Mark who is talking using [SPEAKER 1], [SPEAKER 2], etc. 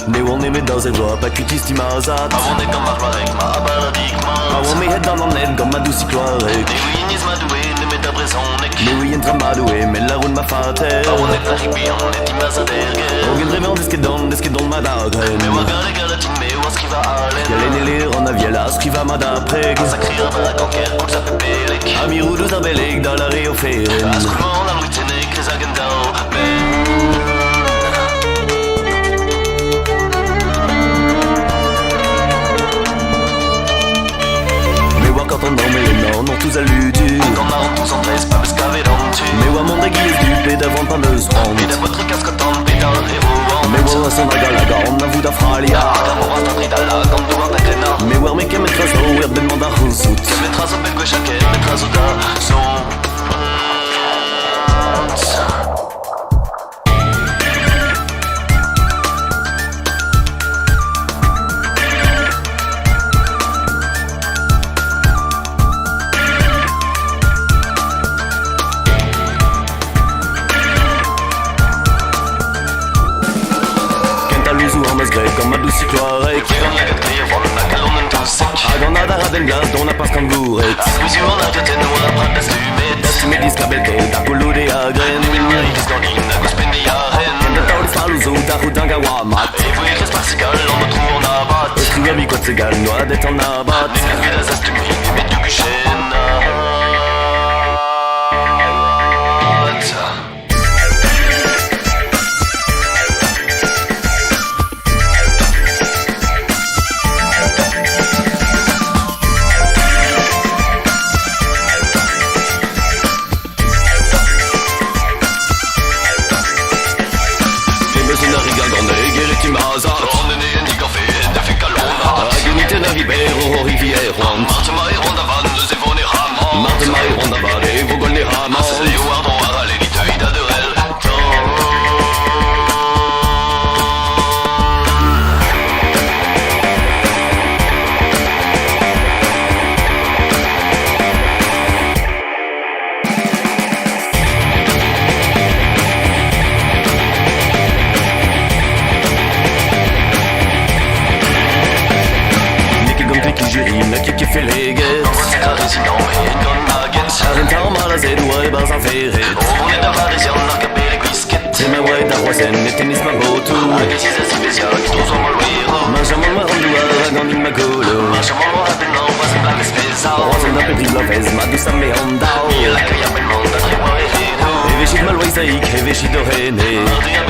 [SPEAKER 1] Neon met dans cette voie, pas cutis timazat.
[SPEAKER 2] Avant d'être comme Marloirec, ma Abalardiquement.
[SPEAKER 1] Avant mes head dans l'enned comme ma douce cycloirec.
[SPEAKER 2] Néouinis madoué, ne met à présent nec.
[SPEAKER 1] Mais oui, entra madoué, mais la roue de ma fate.
[SPEAKER 2] Avant d'être arrivé, on est timazadergue.
[SPEAKER 1] On vient vraiment d'esque don ma dagren.
[SPEAKER 2] Mais wagar les galatines, mais où est-ce qu'il va aller?
[SPEAKER 1] Y'a les on a viela, ce qui va ma d'après.
[SPEAKER 2] Un sacré à Ganker, cool ça peut pélec.
[SPEAKER 1] Amirou d'un belek dans la Rio Ferren.
[SPEAKER 2] À ce moment, on a Louis Ténèque, les agendao.
[SPEAKER 1] Quand on nomme les noms, non tous alludu.
[SPEAKER 2] Quand marrant tous en 13, pas pescavé dans tu.
[SPEAKER 1] Mais ouais, mon déguise du pé d'avant pas me sprendre.
[SPEAKER 2] Et de votre casque en pétard, héros.
[SPEAKER 1] Mais ouais, son agalaga, on a vu d'Afralia.
[SPEAKER 2] Quand on va t'entrer comme tout va t'acréna.
[SPEAKER 1] Mais ouais, mais qu'elle mettra ça, ouais, ben demande à Roussout.
[SPEAKER 2] Tu mettras au bec chaque, mettra au da, son.
[SPEAKER 1] Comme ma douce cycloirec.
[SPEAKER 2] Qui gagne la quatrième fois, on a calonne tout sec.
[SPEAKER 1] A gant den gaz, on a pas skangourek.
[SPEAKER 2] A gouiziek on a joten, on a prat dastumet.
[SPEAKER 1] Dastumet discabelke, da polo de agren.
[SPEAKER 2] Mari disgandin, a gouspen de yaren.
[SPEAKER 1] Da taul faluzo, da roudanga wamat.
[SPEAKER 2] Et vous écrez sparsical, on me trouve en abat.
[SPEAKER 1] Escrit ami quoi tsegal, noa d'être en abat.
[SPEAKER 2] Des nervis des dastumet, des mètres du guchen.
[SPEAKER 1] Loeiza, Hervez,